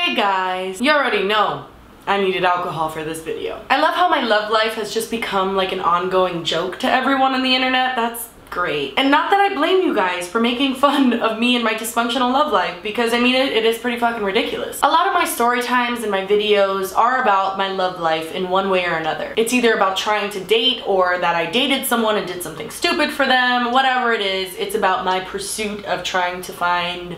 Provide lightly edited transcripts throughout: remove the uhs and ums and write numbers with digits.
Hey guys, you already know I needed alcohol for this video. I love how my love life has just become like an ongoing joke to everyone on the internet. That's great. And not that I blame you guys for making fun of me and my dysfunctional love life, because I mean it is pretty fucking ridiculous. A lot of my story times and my videos are about my love life in one way or another. It's either about trying to date or that I dated someone and did something stupid for them, whatever it is, it's about my pursuit of trying to find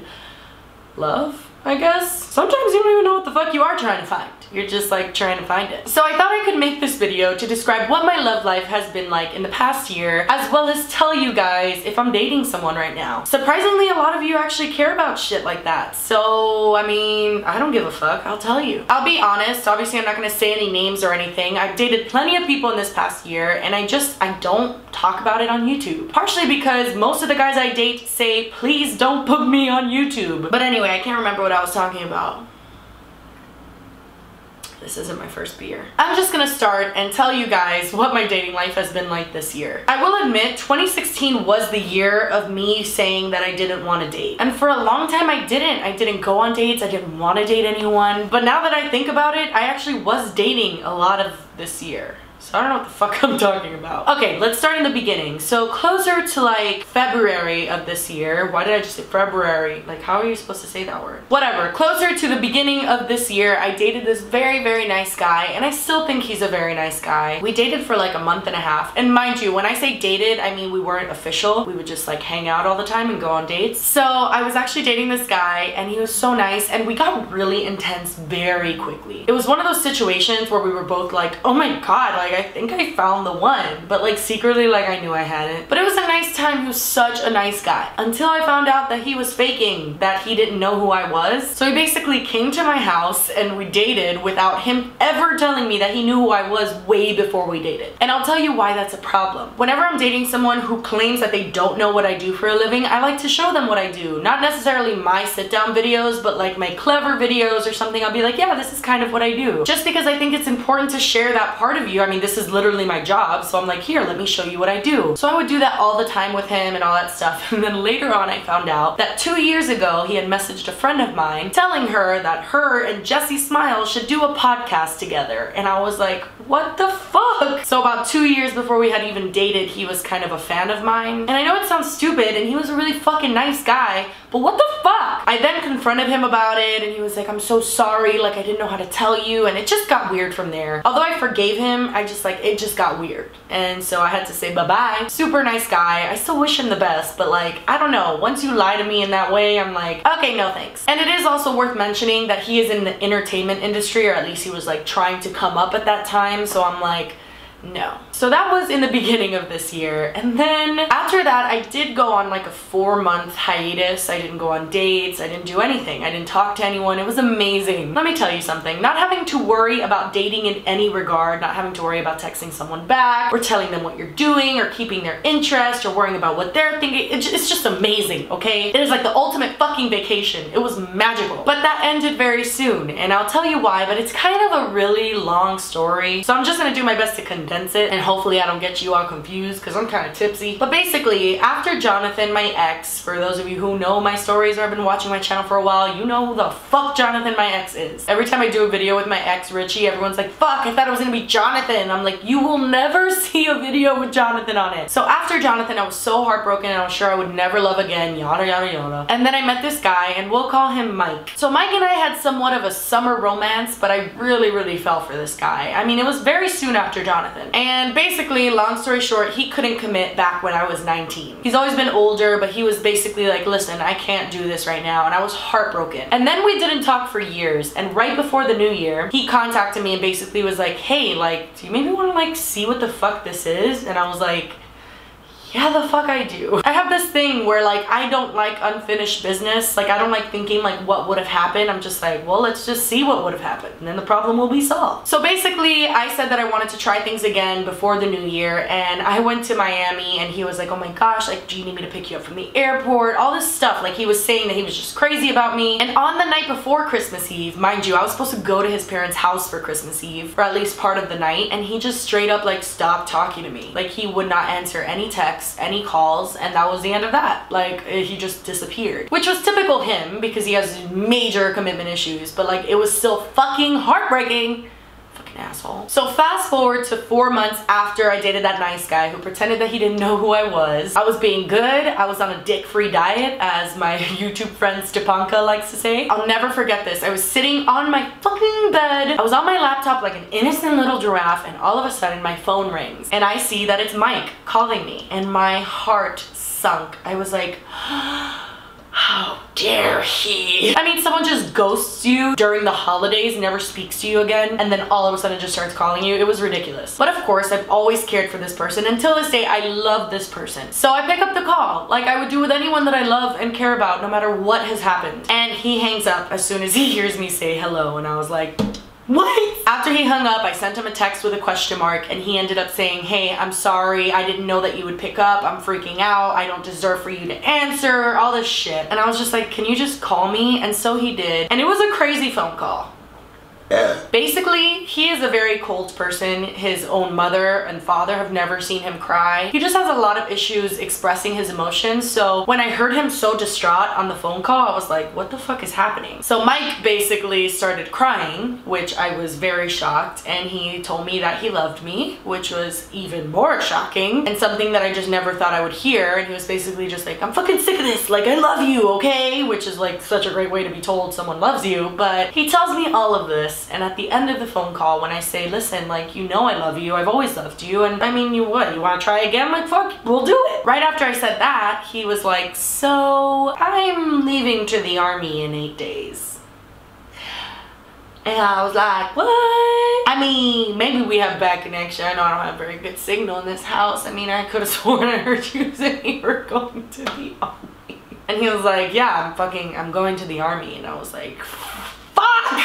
love, I guess. Sometimes you don't even know what the fuck you are trying to find. You're just like trying to find it. So I thought I could make this video to describe what my love life has been like in the past year, as well as tell you guys if I'm dating someone right now. Surprisingly, a lot of you actually care about shit like that. So, I mean, I don't give a fuck, I'll tell you. I'll be honest, obviously I'm not gonna say any names or anything. I've dated plenty of people in this past year, and I don't talk about it on YouTube. Partially because most of the guys I date say, please don't put me on YouTube. But anyway, I can't remember what I was talking about. This isn't my first beer. I'm just gonna start and tell you guys what my dating life has been like this year. I will admit, 2016 was the year of me saying that I didn't want to date. And for a long time I didn't. I didn't go on dates, I didn't want to date anyone. But now that I think about it, I actually was dating a lot of this year. So I don't know what the fuck I'm talking about. Okay, let's start in the beginning. So closer to like February of this year. Why did I just say February? Like, how are you supposed to say that word? Whatever. Closer to the beginning of this year, I dated this very, very nice guy, and I still think he's a very nice guy. We dated for like a month and a half. And mind you, when I say dated, I mean we weren't official. We would just like hang out all the time and go on dates. So I was actually dating this guy, and he was so nice, and we got really intense very quickly. It was one of those situations where we were both like, oh my god, like I think I found the one, but like secretly like I knew I hadn't. But it was a nice time. He was such a nice guy until I found out that he was faking, that he didn't know who I was. So he basically came to my house and we dated without him ever telling me that he knew who I was way before we dated. And I'll tell you why that's a problem. Whenever I'm dating someone who claims that they don't know what I do for a living, I like to show them what I do. Not necessarily my sit down videos, but like my clever videos or something. I'll be like, yeah, this is kind of what I do. Just because I think it's important to share that part of you. I mean, this is literally my job, so I'm like, here, let me show you what I do. So I would do that all the time with him and all that stuff. And then later on I found out that 2 years ago he had messaged a friend of mine telling her that her and Jessie Smiles should do a podcast together. And I was like, what the fuck? So about 2 years before we had even dated, he was kind of a fan of mine. And I know it sounds stupid, and he was a really fucking nice guy, but what the fuck? I then confronted him about it, and he was like, I'm so sorry, like I didn't know how to tell you, and it just got weird from there. Although I forgave him, it just got weird. And so I had to say bye-bye. Super nice guy. I still wish him the best, but like, I don't know. Once you lie to me in that way, I'm like, okay, no thanks. And it is also worth mentioning that he is in the entertainment industry, or at least he was like trying to come up at that time, so I'm like, no. So that was in the beginning of this year. And then after that, I did go on like a 4-month hiatus. I didn't go on dates. I didn't do anything. I didn't talk to anyone. It was amazing. Let me tell you something. Not having to worry about dating in any regard, not having to worry about texting someone back or telling them what you're doing or keeping their interest or worrying about what they're thinking. It's just amazing, okay? It is like the ultimate fucking vacation. It was magical. But that ended very soon, and I'll tell you why, but it's kind of a really long story. So I'm just gonna do my best to condense it, and hopefully I don't get you all confused because I'm kind of tipsy. But basically, after Jonathan, my ex, for those of you who know my stories or have been watching my channel for a while, you know who the fuck Jonathan, my ex, is. Every time I do a video with my ex, Richie, everyone's like, fuck, I thought it was gonna be Jonathan. I'm like, you will never see a video with Jonathan on it. So after Jonathan, I was so heartbroken, and I was sure I would never love again, yada yada yada. And then I met this guy, and we'll call him Mike. So Mike and I had somewhat of a summer romance, but I really fell for this guy. I mean, it was very soon after Jonathan. And basically, long story short, he couldn't commit back when I was 19. He's always been older, but he was basically like, listen, I can't do this right now, and I was heartbroken. And then we didn't talk for years, and right before the new year, he contacted me and basically was like, hey, like, do you maybe want to like see what the fuck this is? And I was like, yeah, the fuck I do. I have this thing where like I don't like unfinished business. Like I don't like thinking like what would have happened. I'm just like, well, let's just see what would have happened, and then the problem will be solved. So basically I said that I wanted to try things again before the new year, and I went to Miami, and he was like, oh my gosh, like, do you need me to pick you up from the airport? All this stuff. Like he was saying that he was just crazy about me. And on the night before Christmas Eve, mind you, I was supposed to go to his parents' house for Christmas Eve, or at least part of the night, and he just straight up like stopped talking to me. Like he would not answer any text. texts, any calls, and that was the end of that. Like, he just disappeared. Which was typical him because he has major commitment issues, but like, it was still fucking heartbreaking. Asshole. So fast forward to 4 months after I dated that nice guy who pretended that he didn't know who I was. I was being good. I was on a dick-free diet, as my YouTube friend Stepanka likes to say. I'll never forget this. I was sitting on my fucking bed. I was on my laptop like an innocent little giraffe, and all of a sudden my phone rings and I see that it's Mike calling me, and my heart sunk. I was like, how dare he? I mean, someone just ghosts you during the holidays, never speaks to you again, and then all of a sudden just starts calling you. It was ridiculous. But of course, I've always cared for this person. Until this day, I love this person. So I pick up the call, like I would do with anyone that I love and care about, no matter what has happened. And he hangs up as soon as he hears me say hello, and I was like, what? After he hung up, I sent him a text with a question mark, and he ended up saying, hey, I'm sorry, I didn't know that you would pick up, I'm freaking out, I don't deserve for you to answer, all this shit. And I was just like, can you just call me? And so he did, and it was a crazy phone call. Basically, he is a very cold person. His own mother and father have never seen him cry. He just has a lot of issues expressing his emotions. So when I heard him so distraught on the phone call, I was like, what the fuck is happening? So Mike basically started crying, which I was very shocked. And he told me that he loved me, which was even more shocking and something that I just never thought I would hear. And he was basically just like, I'm fucking sick of this. Like, I love you, okay? Which is like such a great way to be told someone loves you. But he tells me all of this. And at the end of the phone call, when I say, listen, like, you know I love you, I've always loved you, and I mean, you want to try again? Like, fuck, we'll do it. Right after I said that, he was like, so I'm leaving to the army in 8 days. And I was like, what? I mean, maybe we have bad connection. I know I don't have very good signal in this house. I mean, I could have sworn I heard you say you were going to the army. And he was like, yeah, I'm going to the army. And I was like,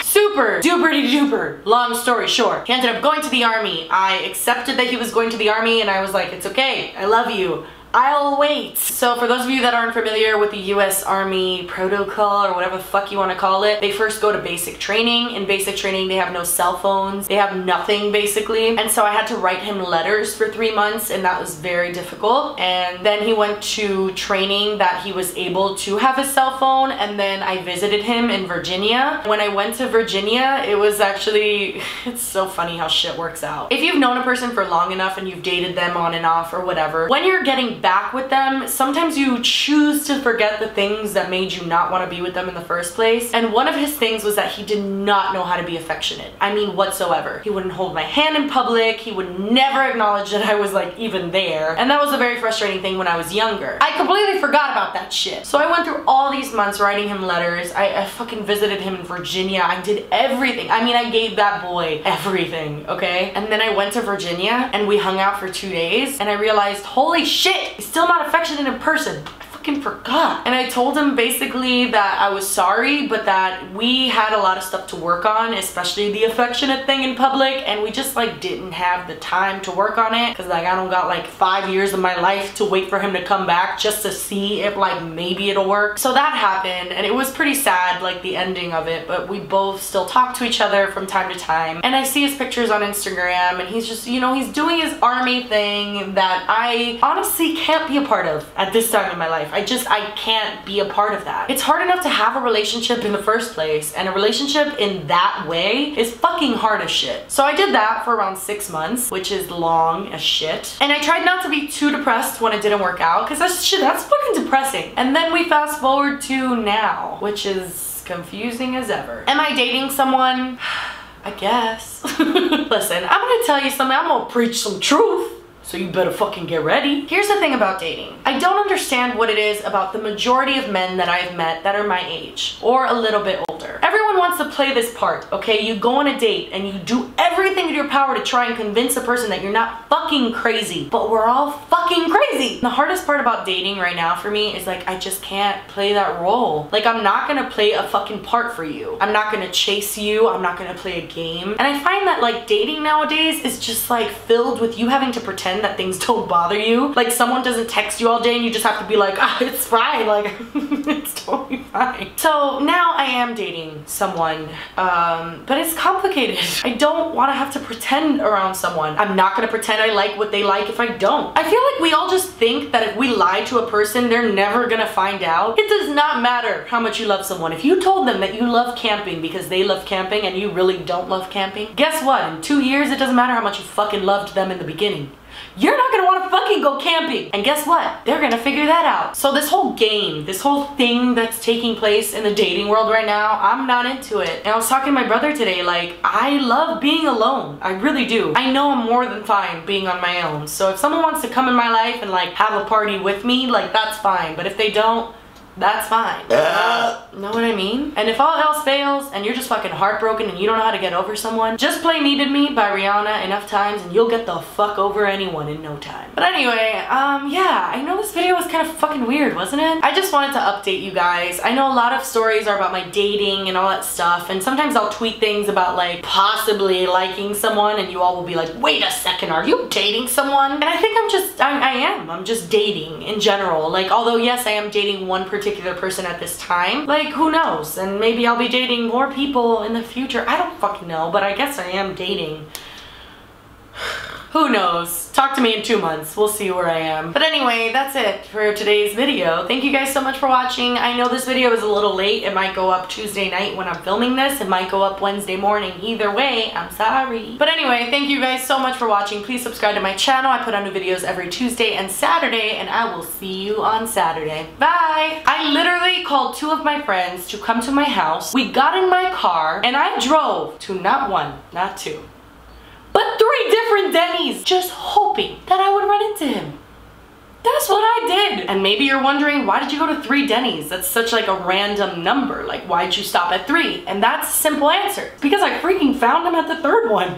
super duper duper long story short, he ended up going to the army. I accepted that he was going to the army, and I was like, it's okay, I love you, I'll wait. So for those of you that aren't familiar with the US Army protocol, or whatever the fuck you want to call it, they first go to basic training. In basic training, they have no cell phones. They have nothing, basically. And so I had to write him letters for 3 months, and that was very difficult. And then he went to training that he was able to have a cell phone, and then I visited him in Virginia. When I went to Virginia, it was actually, it's so funny how shit works out. If you've known a person for long enough and you've dated them on and off or whatever, when you're getting back with them, sometimes you choose to forget the things that made you not want to be with them in the first place. And one of his things was that he did not know how to be affectionate. I mean, whatsoever. He wouldn't hold my hand in public. He would never acknowledge that I was like even there. And that was a very frustrating thing when I was younger. I completely forgot about that shit. So I went through all these months writing him letters. I fucking visited him in Virginia. I did everything. I mean, I gave that boy everything, okay? And then I went to Virginia and we hung out for 2 days, and I realized, holy shit, he's still not affectionate in person. I fucking forgot. And I told him basically that I was sorry, but that we had a lot of stuff to work on, especially the affectionate thing in public, and we just like didn't have the time to work on it, because like I don't got like 5 years of my life to wait for him to come back just to see if like maybe it'll work. So that happened, and it was pretty sad, like the ending of it, but we both still talk to each other from time to time. And I see his pictures on Instagram, and he's just, you know, he's doing his army thing that I honestly can't be a part of at this time in my life. I can't be a part of that. It's hard enough to have a relationship in the first place, and a relationship in that way is fucking hard as shit. So I did that for around 6 months, which is long as shit. And I tried not to be too depressed when it didn't work out, because that's fucking depressing. And then we fast forward to now, which is confusing as ever. Am I dating someone? I guess. Listen, I'm gonna tell you something. I'm gonna preach some truth. So you better fucking get ready. Here's the thing about dating. I don't understand what it is about the majority of men that I've met that are my age or a little bit older. Everyone wants to play this part, okay? You go on a date and you do everything in your power to try and convince a person that you're not fucking crazy, but we're all fucking crazy. The hardest part about dating right now for me is like, I just can't play that role. Like, I'm not gonna play a fucking part for you. I'm not gonna chase you. I'm not gonna play a game. And I find that like dating nowadays is just like filled with you having to pretend that things don't bother you. Like someone doesn't text you all day and you just have to be like, ah, it's fine, like it's totally fine. So now I am dating someone, but it's complicated. I don't want to have to pretend around someone. I'm not gonna pretend I like what they like if I don't. I feel like we all just think that if we lie to a person, they're never gonna find out. It does not matter how much you love someone. If you told them that you love camping because they love camping and you really don't love camping, guess what? In 2 years, it doesn't matter how much you fucking loved them in the beginning. You're not gonna wanna fucking go camping. And guess what? They're gonna figure that out. So this whole game, this whole thing that's taking place in the dating world right now, I'm not into it. And I was talking to my brother today, like, I love being alone. I really do. I know I'm more than fine being on my own. So if someone wants to come in my life and like have a party with me, like that's fine. But if they don't, that's fine. Know what I mean? And if all else fails and you're just fucking heartbroken and you don't know how to get over someone, just play Needed Me by Rihanna enough times and you'll get the fuck over anyone in no time. But anyway, yeah, I know this video was kind of fucking weird, wasn't it? I just wanted to update you guys. I know a lot of stories are about my dating and all that stuff, and sometimes I'll tweet things about like possibly liking someone and you all will be like, wait a second, are you dating someone? And I think I'm just dating in general. Like, although yes, I am dating one particular person at this time, like who knows, and maybe I'll be dating more people in the future. I don't fucking know, but I guess I am dating. Who knows? Talk to me in 2 months. We'll see where I am. But anyway, that's it for today's video. Thank you guys so much for watching. I know this video is a little late. It might go up Tuesday night when I'm filming this. It might go up Wednesday morning. Either way, I'm sorry. But anyway, thank you guys so much for watching. Please subscribe to my channel. I put out new videos every Tuesday and Saturday, and I will see you on Saturday. Bye! I literally called 2 of my friends to come to my house. We got in my car, and I drove to not 1, not 2, but 3 different Denny's, just hoping that I would run into him. That's what I did. And maybe you're wondering, why did you go to 3 Denny's? That's such like a random number. Like, why'd you stop at 3? And that's a simple answer. Because I freaking found him at the 3rd one.